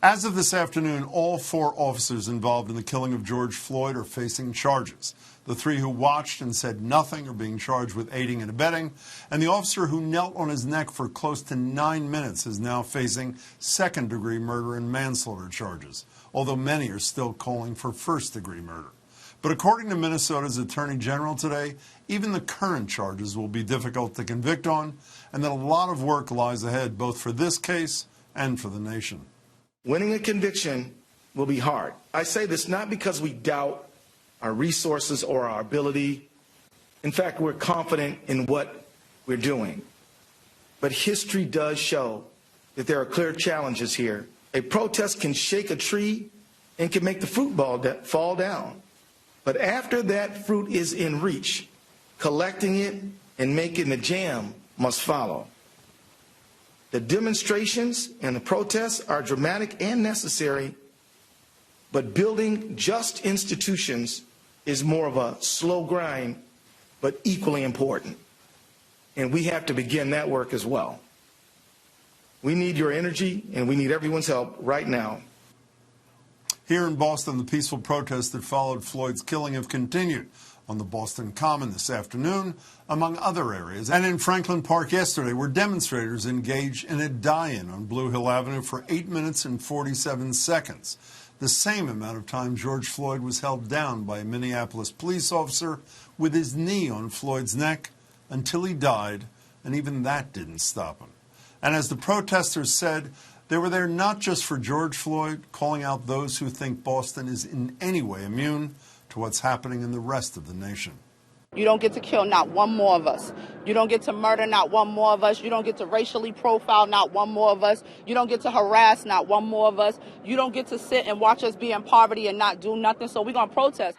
As of this afternoon, all 4 officers involved in the killing of George Floyd are facing charges. The 3 who watched and said nothing are being charged with aiding and abetting, and the officer who knelt on his neck for close to 9 minutes is now facing second-degree murder and manslaughter charges, although many are still calling for first-degree murder. But according to Minnesota's Attorney General today, even the current charges will be difficult to convict on, and that a lot of work lies ahead both for this case and for the nation. Winning a conviction will be hard. I say this not because we doubt our resources or our ability. In fact, we're confident in what we're doing. But history does show that there are clear challenges here. A protest can shake a tree and can make the fruit fall down. But after that fruit is in reach, collecting it and making the jam must follow. The demonstrations and the protests are dramatic and necessary, but building just institutions is more of a slow grind, but equally important. And we have to begin that work as well. We need your energy, and we need everyone's help right now. Here in Boston, the peaceful protests that followed Floyd's killing have continued on the Boston Common this afternoon, among other areas. And in Franklin Park yesterday, where demonstrators engaged in a die-in on Blue Hill Avenue for 8 minutes and 47 seconds, the same amount of time George Floyd was held down by a Minneapolis police officer with his knee on Floyd's neck until he died, and even that didn't stop him. And as the protesters said, they were there not just for George Floyd, calling out those who think Boston is in any way immune to what's happening in the rest of the nation. You don't get to kill not one more of us. You don't get to murder not one more of us. You don't get to racially profile not one more of us. You don't get to harass not one more of us. You don't get to sit and watch us be in poverty and not do nothing. So we're going to protest.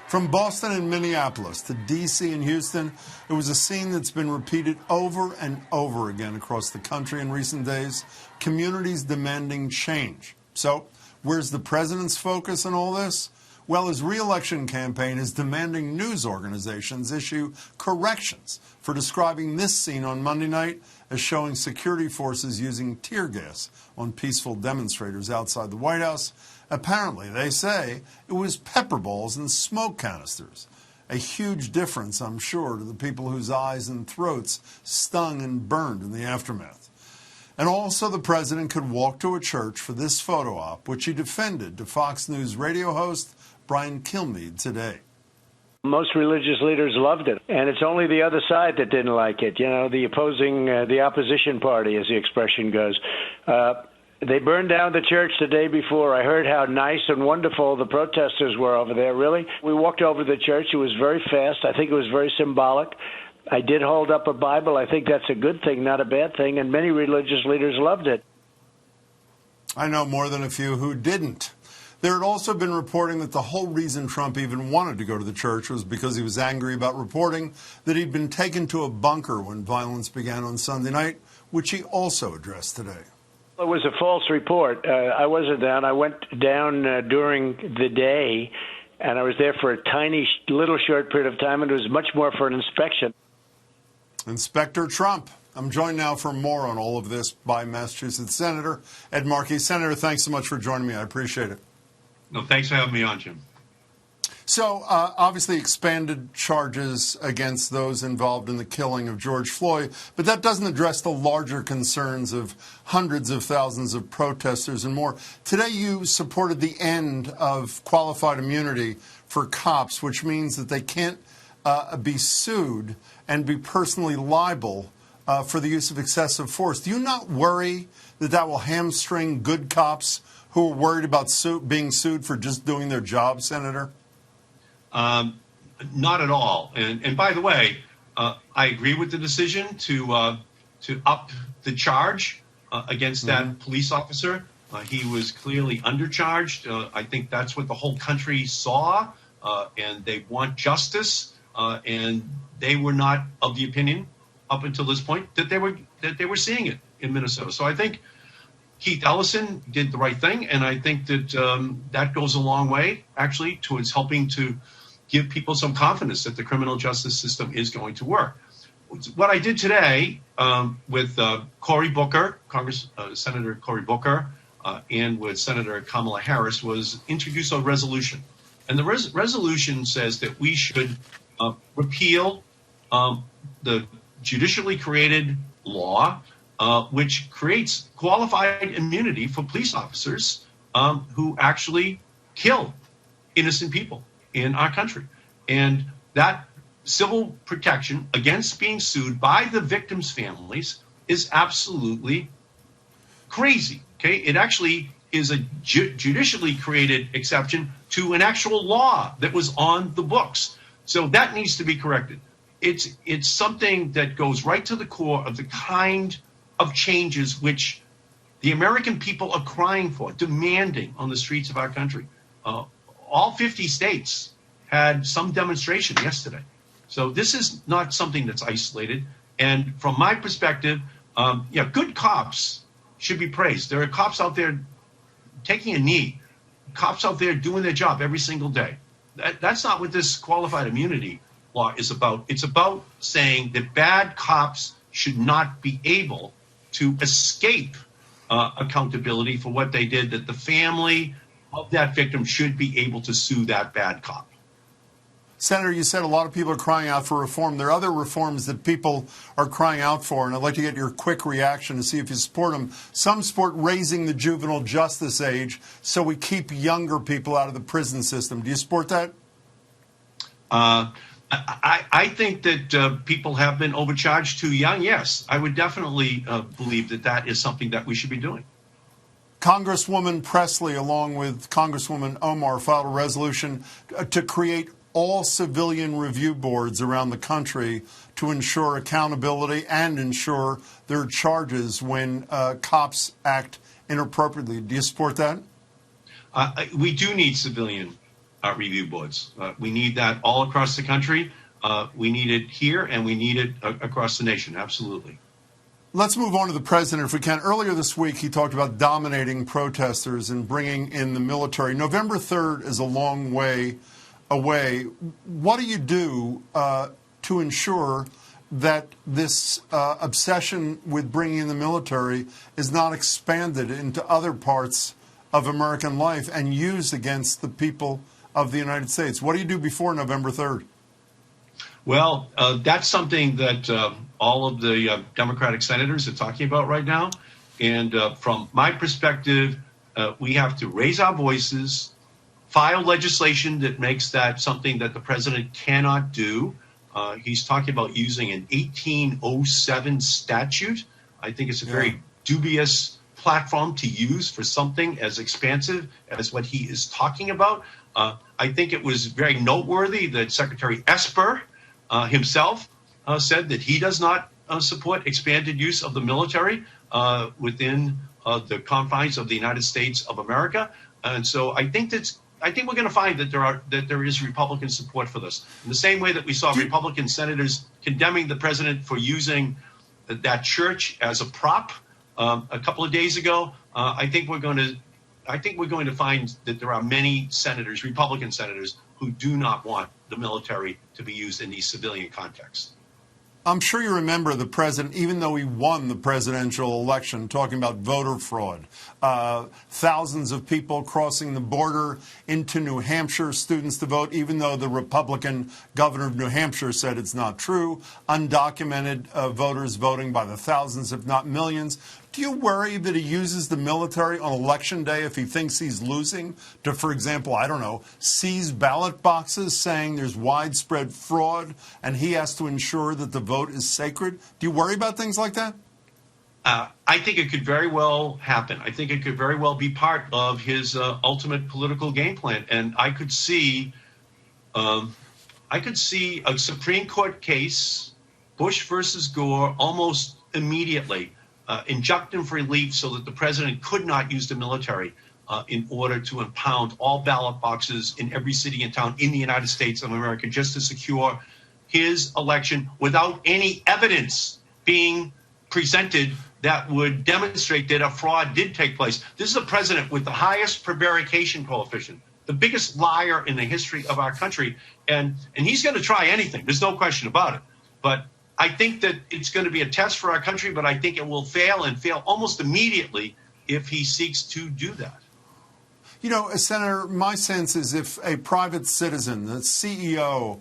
From Boston and Minneapolis to D.C. and Houston, it was a scene that's been repeated over and over again across the country in recent days, communities demanding change. So where's the president's focus in all this? Well, his re-election campaign is demanding news organizations issue corrections for describing this scene on Monday night as showing security forces using tear gas on peaceful demonstrators outside the White House. Apparently, they say, it was pepper balls and smoke canisters. A huge difference, I'm sure, to the people whose eyes and throats stung and burned in the aftermath. And also the president could walk to a church for this photo op, which he defended to Fox News radio host Brian Kilmeade today. Most religious leaders loved it, and it's only the other side that didn't like it. You know, the opposition party, as the expression goes. They burned down the church the day before. I heard how nice and wonderful the protesters were over there, really. We walked over to the church. It was very fast. I think it was very symbolic. I did hold up a Bible. I think that's a good thing, not a bad thing, and many religious leaders loved it. I know more than a few who didn't. There had also been reporting that the whole reason Trump even wanted to go to the church was because he was angry about reporting that he'd been taken to a bunker when violence began on Sunday night, which he also addressed today. It was a false report. I wasn't down. I went down during the day, and I was there for a tiny, little short period of time, and it was much more for an inspection. Inspector Trump. I'm joined now for more on all of this by Massachusetts Senator Ed Markey. Senator, thanks so much for joining me. I appreciate it. No, thanks for having me on, Jim. So, obviously expanded charges against those involved in the killing of George Floyd, but that doesn't address the larger concerns of hundreds of thousands of protesters and more. Today, you supported the end of qualified immunity for cops, which means that they can't be sued and be personally liable for the use of excessive force. Do you not worry that that will hamstring good cops who are worried about being sued for just doing their job, Senator? Not at all. And by the way, I agree with the decision to up the charge against that police officer. He was clearly undercharged. I think that's what the whole country saw, and they want justice. And they were not of the opinion up until this point that they were seeing it in Minnesota. So I think Keith Ellison did the right thing, and I think that that goes a long way, actually, towards helping to give people some confidence that the criminal justice system is going to work. what I did today with Cory Booker, Senator Cory Booker, and with Senator Kamala Harris was introduce a resolution. And the resolution says that we should repeal the judicially created law, which creates qualified immunity for police officers who actually kill innocent people in our country. And that civil protection against being sued by the victims' families is absolutely crazy. Okay, it actually is a judicially created exception to an actual law that was on the books. So that needs to be corrected. It's something that goes right to the core of the kind of changes which the American people are crying for, demanding on the streets of our country. All 50 states had some demonstration yesterday. So this is not something that's isolated. And from my perspective, good cops should be praised. There are cops out there taking a knee, cops out there doing their job every single day. That's not what this qualified immunity law is about. It's about saying that bad cops should not be able to escape accountability for what they did, that the family of that victim should be able to sue that bad cop. Senator, you said a lot of people are crying out for reform. There are other reforms that people are crying out for, and I'd like to get your quick reaction to see if you support them. Some support raising the juvenile justice age so we keep younger people out of the prison system. Do you support that? I think that people have been overcharged too young. Yes, I would definitely believe that that is something that we should be doing. Congresswoman Presley, along with Congresswoman Omar, filed a resolution to create all civilian review boards around the country to ensure accountability and ensure there are charges when cops act inappropriately. Do you support that? We do need civilian review boards. We need that all across the country. We need it here, and we need it across the nation. Absolutely. Let's move on to the president, if we can. Earlier this week, he talked about dominating protesters and bringing in the military. November 3rd is a long way away. What do you do to ensure that this obsession with bringing in the military is not expanded into other parts of American life and used against the people of the United States? What do you do before November 3rd? Well, that's something that all of the Democratic senators are talking about right now. And from my perspective, we have to raise our voices, file legislation that makes that something that the president cannot do. He's talking about using an 1807 statute. I think it's a very dubious platform to use for something as expansive as what he is talking about. I think it was very noteworthy that Secretary Esper himself said that he does not support expanded use of the military within the confines of the United States of America. And so I think we're going to find that there is Republican support for this. In the same way that we saw Republican senators condemning the president for using that church as a prop a couple of days ago, I think we're going to find that there are many senators, Republican senators, who do not want the military to be used in these civilian contexts. I'm sure you remember the president, even though he won the presidential election, talking about voter fraud. Thousands of people crossing the border into New Hampshire, students to vote, even though the Republican governor of New Hampshire said it's not true. Undocumented voters voting by the thousands, if not millions. Do you worry that he uses the military on Election Day if he thinks he's losing to, for example, I don't know, seize ballot boxes saying there's widespread fraud and he has to ensure that the vote is sacred? Do you worry about things like that? I think it could very well happen. I think it could very well be part of his ultimate political game plan. And I could see a Supreme Court case, Bush versus Gore, almost immediately. Injunctive relief so that the president could not use the military in order to impound all ballot boxes in every city and town in the United States of America just to secure his election without any evidence being presented that would demonstrate that a fraud did take place. This is a president with the highest prevarication coefficient, the biggest liar in the history of our country. And he's going to try anything. There's no question about it. But I think that it's going to be a test for our country, but I think it will fail and fail almost immediately if he seeks to do that. You know, Senator, my sense is if a private citizen, the CEO,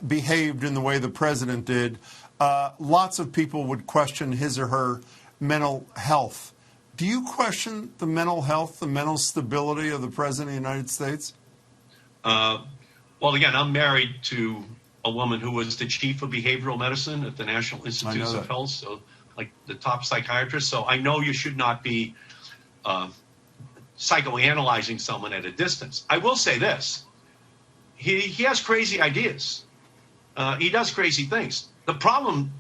behaved in the way the president did, lots of people would question his or her mental health. Do you question the mental health, the mental stability of the president of the United States? Well, again, I'm married to a woman who was the chief of behavioral medicine at the National Institutes of Health, so like the top psychiatrist. So I know you should not be psychoanalyzing someone at a distance. I will say this. He has crazy ideas. He does crazy things. The problem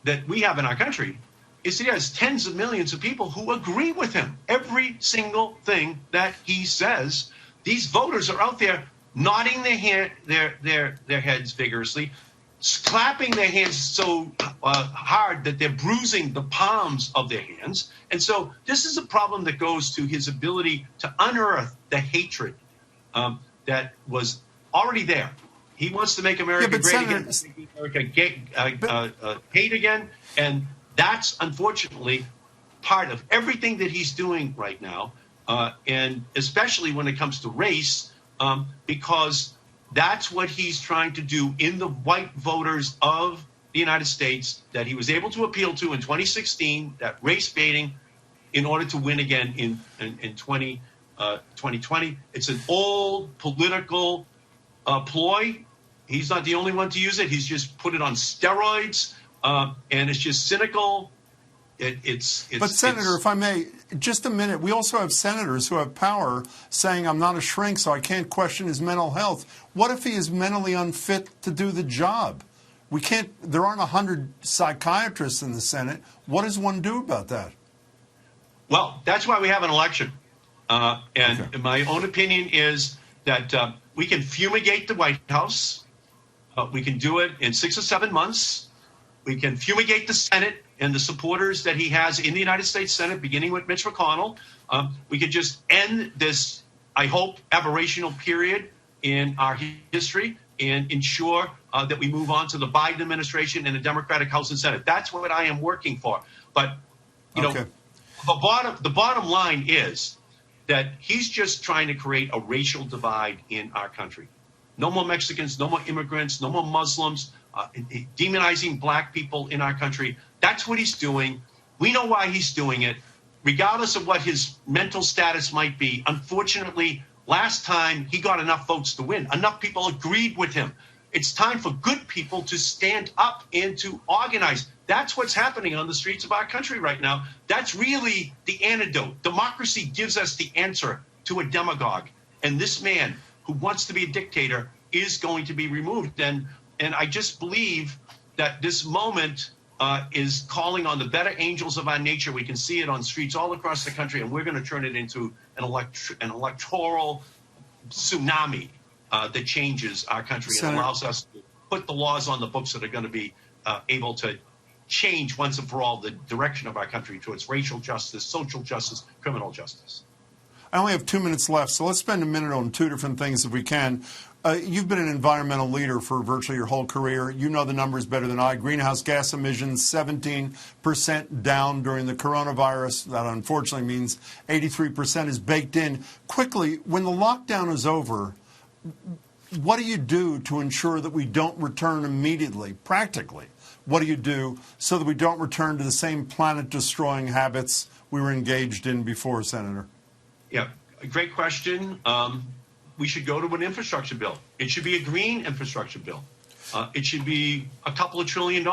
that we have in our country is that he has tens of millions of people who agree with him. Every single thing that he says, these voters are out there nodding their heads vigorously, clapping their hands so hard that they're bruising the palms of their hands. And so this is a problem that goes to his ability to unearth the hatred that was already there. He wants to make America great again, America hate again, and that's unfortunately part of everything that he's doing right now, and especially when it comes to race, because that's what he's trying to do in the white voters of the United States that he was able to appeal to in 2016, that race baiting, in order to win again in 2020. It's an old political ploy. He's not the only one to use it. He's just put it on steroids, and it's just cynical. But Senator, if I may, just a minute. We also have senators who have power saying, I'm not a shrink, so I can't question his mental health. What if he is mentally unfit to do the job? We can't. There aren't 100 psychiatrists in the Senate. What does one do about that? Well, that's why we have an election. My own opinion is that we can fumigate the White House. We can do it in 6 or 7 months. We can fumigate the Senate and the supporters that he has in the United States Senate, beginning with Mitch McConnell. We could just end this, I hope, aberrational period in our history and ensure that we move on to the Biden administration and the Democratic House and Senate. That's what I am working for. But, you know, the bottom line is that he's just trying to create a racial divide in our country. No more Mexicans, no more immigrants, no more Muslims, demonizing black people in our country. That's what he's doing. We know why he's doing it, regardless of what his mental status might be. Unfortunately, last time he got enough votes to win. Enough people agreed with him. It's time for good people to stand up and to organize. That's what's happening on the streets of our country right now. That's really the antidote. Democracy gives us the answer to a demagogue. And this man who wants to be a dictator is going to be removed. And I just believe that this moment is calling on the better angels of our nature. We can see it on streets all across the country, and we're going to turn it into an electoral tsunami that changes our country and allows us to put the laws on the books that are going to be able to change once and for all the direction of our country towards racial justice, social justice, criminal justice. I only have 2 minutes left, so let's spend a minute on two different things if we can. You've been an environmental leader for virtually your whole career. You know the numbers better than I. Greenhouse gas emissions, 17% down during the coronavirus. That unfortunately means 83% is baked in. Quickly, when the lockdown is over, what do you do to ensure that we don't return immediately, practically? What do you do so that we don't return to the same planet-destroying habits we were engaged in before, Senator? Yeah, a great question. We should go to an infrastructure bill. It should be a green infrastructure bill. It should be a couple of $1 trillion.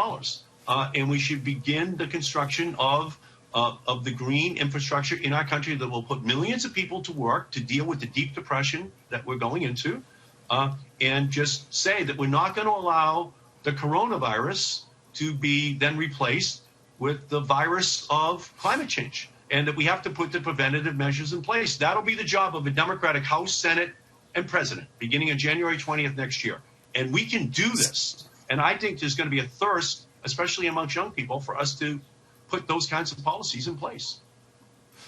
And we should begin the construction of the green infrastructure in our country that will put millions of people to work to deal with the deep depression that we're going into. And just say that we're not going to allow the coronavirus to be then replaced with the virus of climate change. And that we have to put the preventative measures in place. That'll be the job of a Democratic House, Senate, and President, beginning on January 20th next year. And we can do this. And I think there's going to be a thirst, especially amongst young people, for us to put those kinds of policies in place.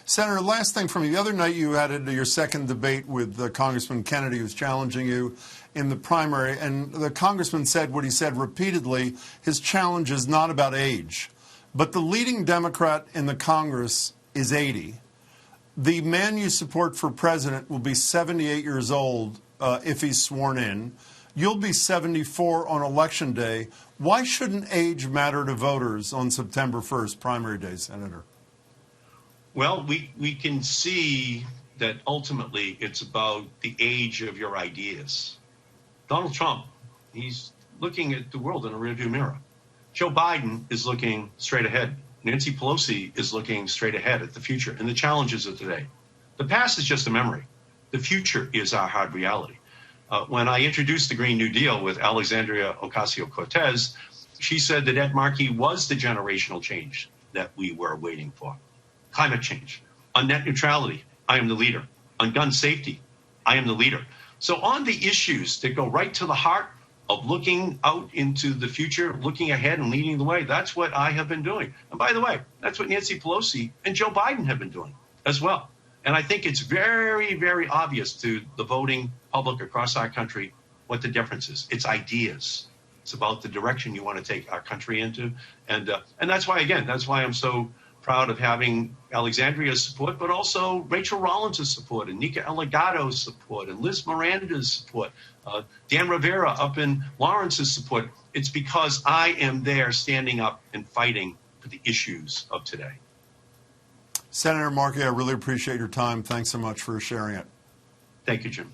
Senator, last thing from you. The other night you had your second debate with Congressman Kennedy, who was challenging you in the primary, and the congressman said what he said repeatedly: his challenge is not about age. But the leading Democrat in the Congress is 80. The man you support for president will be 78 years old if he's sworn in. You'll be 74 on Election Day. Why shouldn't age matter to voters on September 1st, primary day, Senator? Well, we can see that ultimately it's about the age of your ideas. Donald Trump, he's looking at the world in a rearview mirror. Joe Biden is looking straight ahead. Nancy Pelosi is looking straight ahead at the future and the challenges of today. The past is just a memory. The future is our hard reality. When I introduced the Green New Deal with Alexandria Ocasio-Cortez, she said that Ed Markey was the generational change that we were waiting for. Climate change. On net neutrality, I am the leader. On gun safety, I am the leader. So on the issues that go right to the heart of looking out into the future, looking ahead and leading the way, that's what I have been doing. And by the way, that's what Nancy Pelosi and Joe Biden have been doing as well. And I think it's very, very obvious to the voting public across our country what the difference is. It's ideas. It's about the direction you want to take our country into. And that's why, again, that's why I'm so proud of having Alexandria's support, but also Rachel Rollins' support and Nika Eligato's support and Liz Miranda's support, Dan Rivera up in Lawrence's support. It's because I am there standing up and fighting for the issues of today. Senator Markey, I really appreciate your time. Thanks so much for sharing it. Thank you, Jim.